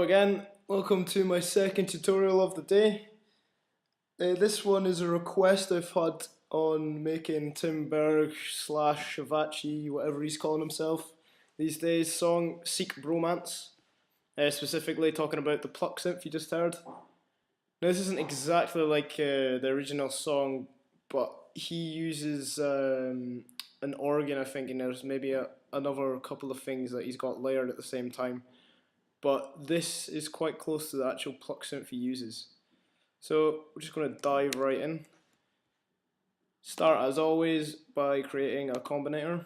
Hello again, welcome to my second tutorial of the day. This one is a request I've had on making Tim Berg slash Shavachi, whatever he's calling himself these days, song Seek Bromance. Specifically talking about the Pluck synth you just heard. Now this isn't exactly like the original song, but he uses an organ I think, and there's maybe another couple of things that he's got layered at the same time. But this is quite close to the actual Pluck synth he uses. So we're just going to dive right in. Start as always by creating a Combinator,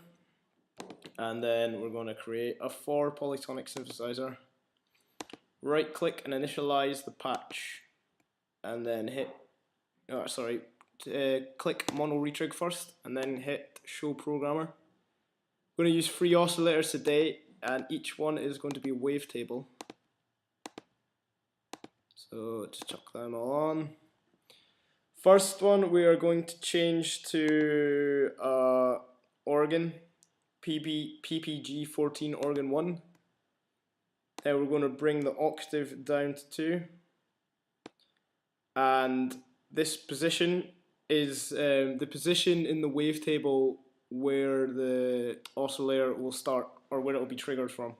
and then we're going to create a 4 polytonic synthesizer. Right click and initialize the patch, and then click mono retrig first, and then hit show programmer. We're going to use 3 oscillators today, and each one is going to be a wavetable. So let's chuck them all on. First one we are going to change to organ, PPG 14 organ 1. Then we're going to bring the octave down to 2. And this position is the position in the wavetable where the oscillator will start, or where it will be triggered from.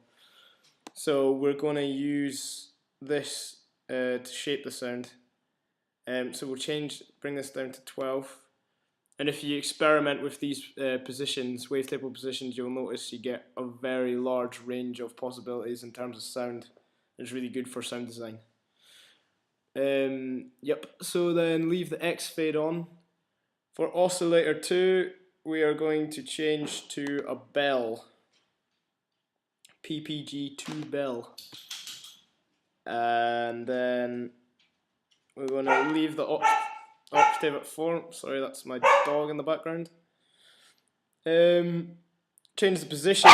So we're going to use this to shape the sound. So we'll bring this down to 12. And if you experiment with these wavetable positions, you'll notice you get a very large range of possibilities in terms of sound. It's really good for sound design. So then leave the X fade on. For oscillator 2, we are going to change to a bell. PPG 2 bell. And then we're going to leave the octave at 4. Sorry, that's my dog in the background. Change the position.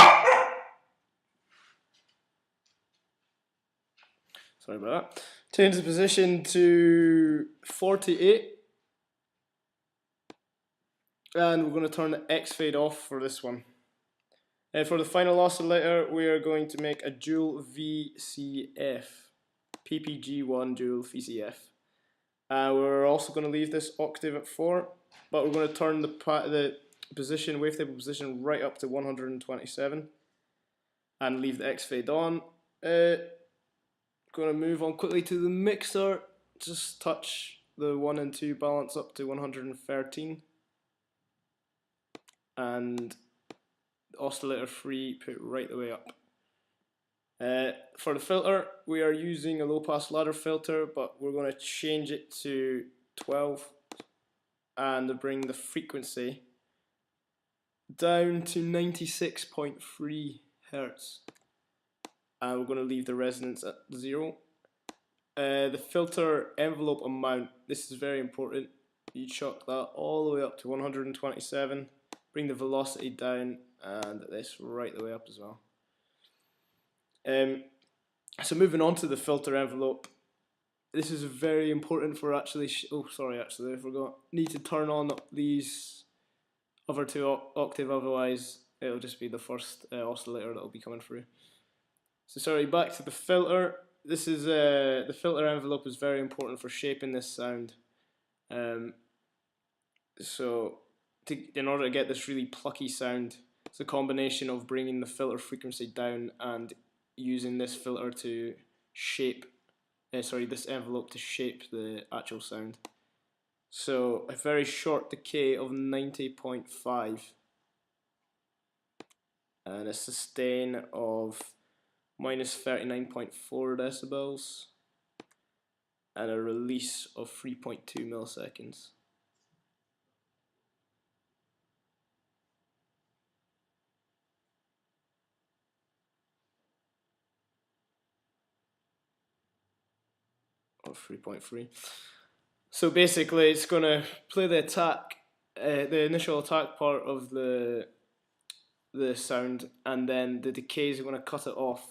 Sorry about that. Change the position to 48. And we're going to turn the X fade off for this one. And for the final oscillator, we are going to make a dual VCF. PPG1 dual VCF. We're also going to leave this octave at 4, but we're going to turn the wavetable position right up to 127 and leave the X fade on. Going to move on quickly to the mixer, just touch the 1 and 2 balance up to 113 and oscillator 3 put right the way up. For the filter, we are using a low pass ladder filter, but we're going to change it to 12 and bring the frequency down to 96.3 Hertz. And we're going to leave the resonance at 0. The filter envelope amount, this is very important. You chuck that all the way up to 127, bring the velocity down, and this right the way up as well. So moving on to the filter envelope, this is very important for I forgot. Need to turn on these other 2 octave, otherwise it'll just be the first oscillator that will be coming through. So sorry, back to the filter. This is the filter envelope is very important for shaping this sound. In order to get this really plucky sound, it's a combination of bringing the filter frequency down and using this filter to shape, this envelope to shape the actual sound. So a very short decay of 90.5 and a sustain of minus 39.4 decibels and a release of 3.2 milliseconds. Or 3.3. So basically it's going to play the initial attack part of the sound, and then the decays are going to cut it off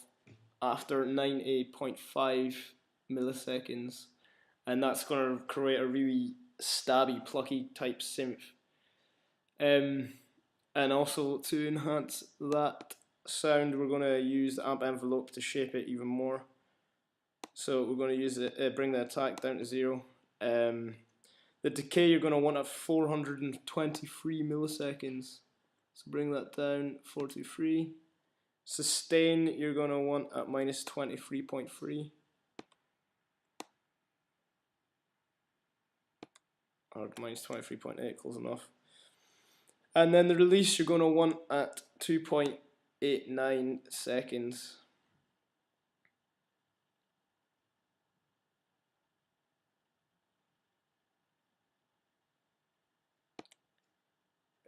after 90.5 milliseconds, and that's going to create a really stabby, plucky type synth. And also to enhance that sound, we're going to use the amp envelope to shape it even more. So we're going to use it, bring the attack down to 0. The decay you're going to want at 423 milliseconds. So bring that down, 43. Sustain you're going to want at minus 23.3. Or minus 23.8, close enough. And then the release you're going to want at 2.89 seconds.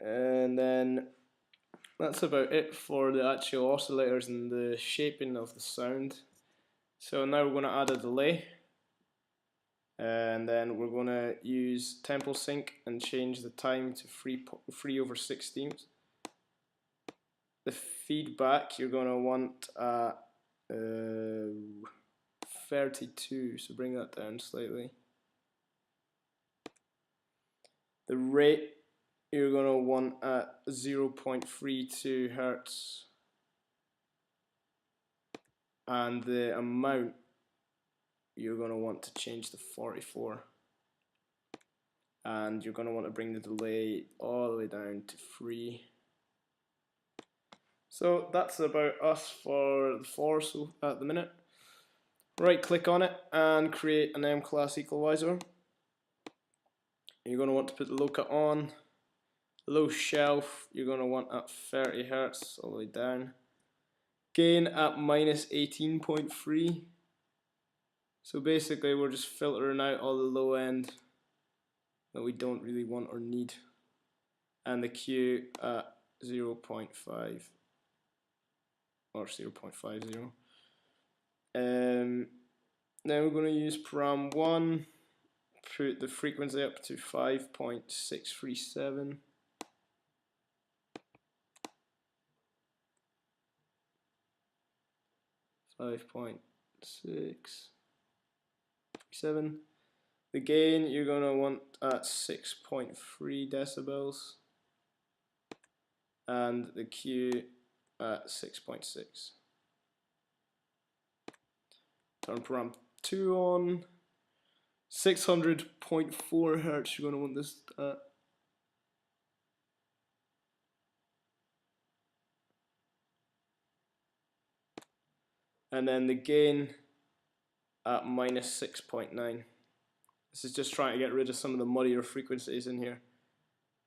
And then that's about it for the actual oscillators and the shaping of the sound. So now we're going to add a delay. And then we're going to use tempo sync and change the time to 3/16. The feedback you're going to want at 32, so bring that down slightly. The rate you're going to want at 0.32 Hertz. And the amount you're going to want to change to 44. And you're going to want to bring the delay all the way down to 3. So that's about us for the so at the minute. Right click on it and create an M-class equalizer. You're going to want to put the low cut on. Low shelf you're going to want at 30 Hertz all the way down. Gain at minus 18.3. So basically we're just filtering out all the low end that we don't really want or need. And the Q at 0.5 or 0.50. Then we're going to use param 1, put the frequency up to 5.637. The gain you're going to want at 6.3 decibels and the Q at 6.6. Turn param 2 on. 600.4 Hertz you're going to want this at. And then the gain at minus 6.9. This is just trying to get rid of some of the muddier frequencies in here.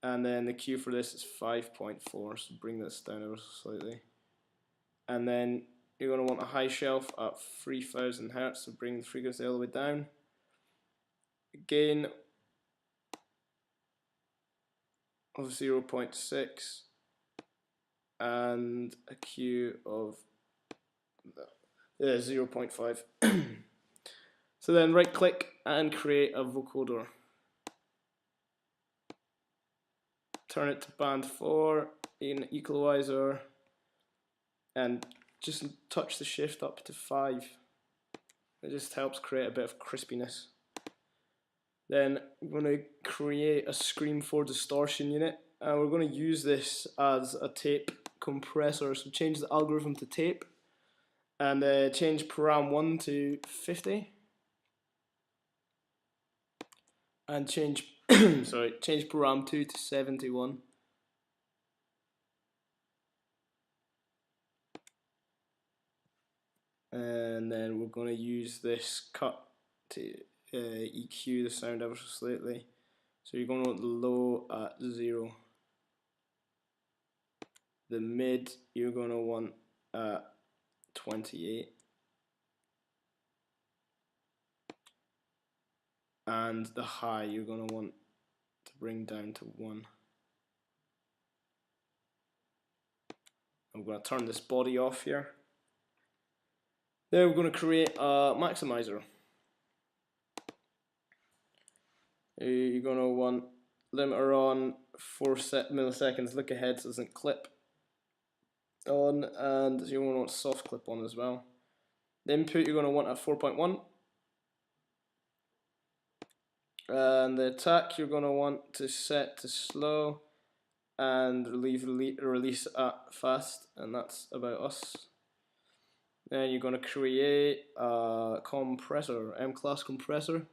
And then the Q for this is 5.4, so bring this down ever so slightly. And then you're going to want a high shelf at 3000 Hertz, so bring the frequency all the way down. Gain of 0.6 and a Q of 0.5. So then right click and create a vocoder. Turn it to band 4 in equalizer and just touch the shift up to 5. It just helps create a bit of crispiness. Then we're going to create a Scream 4 distortion unit, and we're going to use this as a tape compressor. So change the algorithm to tape and change param 1 to 50 and change change param 2 to 71. And then we're going to use this cut to EQ the sound ever so slightly. So you're going to want the low at 0. The mid you're going to want at 28. And the high you're going to want to bring down to 1. I'm going to turn this body off here. Then we're going to create a maximizer. You're going to want limiter on 4 milliseconds, look ahead so it doesn't clip on, and you want soft clip on as well. The input you're going to want at 4.1. And the attack you're going to want to set to slow and release at fast, and that's about us. Then you're going to create a compressor, M-class compressor.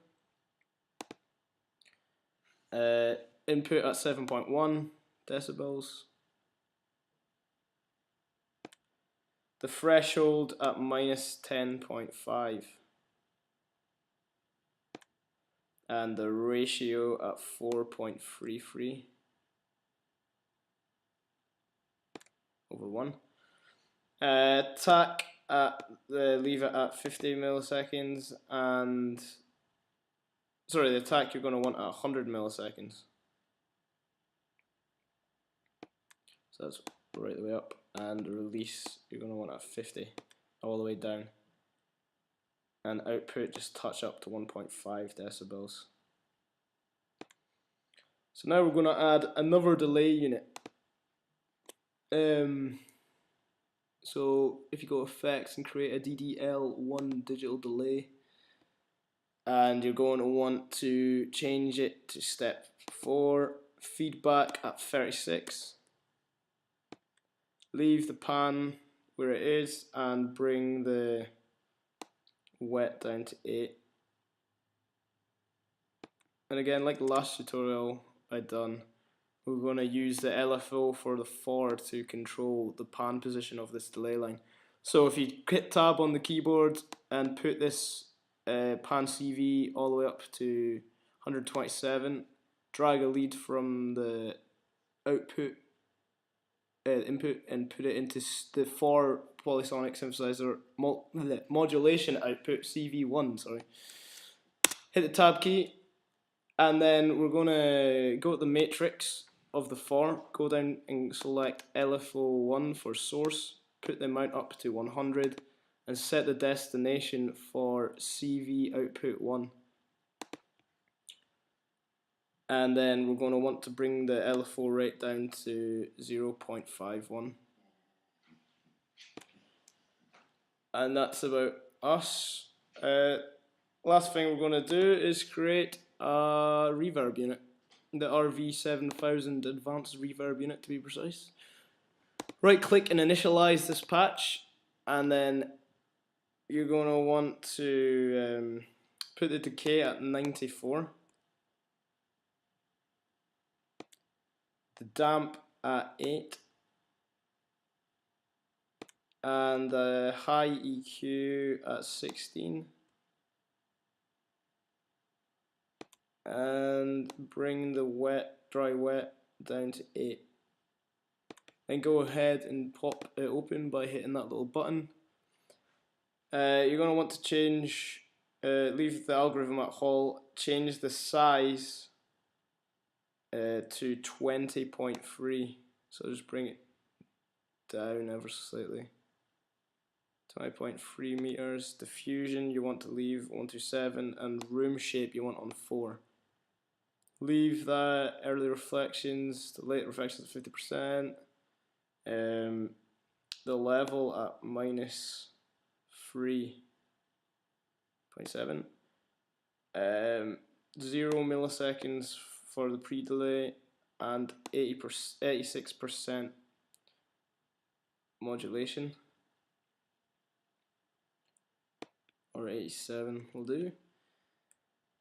Input at 7.1 decibels. The threshold at minus 10.5. And the ratio at 4.33 over 1. Tack at leave it at 50 milliseconds, and sorry, the attack you're going to want at 100 milliseconds. So that's right the way up, and the release you're going to want at 50, all the way down. And output just touch up to 1.5 decibels. So now we're going to add another delay unit. So if you go effects and create a DDL1 digital delay, and you're going to want to change it to step 4, feedback at 36. Leave the pan where it is and bring the wet down to 8. And again, like the last tutorial I done, we're going to use the LFO for the 4 to control the pan position of this delay line. So if you hit tab on the keyboard and put this pan CV all the way up to 127, drag a lead from the output input and put it into the 4 polysonic synthesizer modulation output CV1, sorry. Hit the tab key, and then we're going to go to the matrix of the 4, go down and select LFO1 for source, put the amount up to 100, and set the destination for CV output 1. And then we're going to want to bring the LFO rate down to 0.51. And that's about us. Last thing we're going to do is create a reverb unit. The RV7000 advanced reverb unit, to be precise. Right click and initialize this patch, and then you're going to want to put the decay at 94, the damp at 8, and the high EQ at 16. And bring the dry wet down to 8. Then go ahead and pop it open by hitting that little button. You're going to want to change, leave the algorithm at halt, change the size to 20.3. So just bring it down ever so slightly. 20.3 meters. Diffusion you want to leave 127, and room shape you want on 4. Leave that early reflections, the late reflections at 50%, the level at minus 3.7, 0 milliseconds for the pre-delay, and 86% modulation, or 87 will do.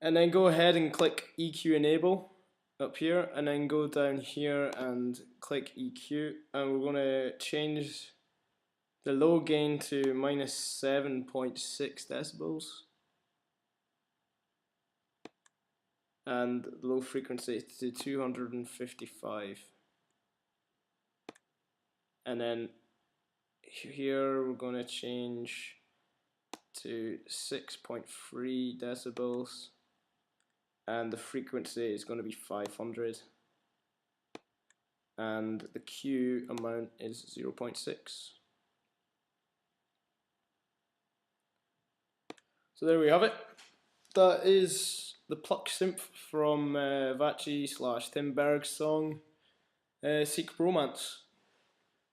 And then go ahead and click EQ enable up here, and then go down here and click EQ, and we're going to change the low gain to minus 7.6 decibels and low frequency to 255. And then here we're going to change to 6.3 decibels. And the frequency is going to be 500, and the Q amount is 0.6. So there we have it. That is the Pluck synth from Vachi/Tim Berg's song Seek Bromance.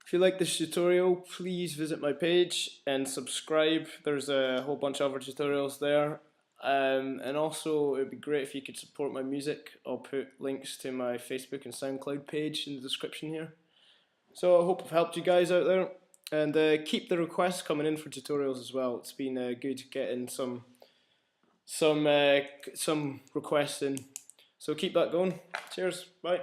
If you like this tutorial, please visit my page and subscribe. There's a whole bunch of other tutorials there. And also, it would be great if you could support my music. I'll put links to my Facebook and SoundCloud page in the description here. So I hope I've helped you guys out there. And keep the requests coming in for tutorials as well. It's been good getting some requests in. So keep that going. Cheers. Bye.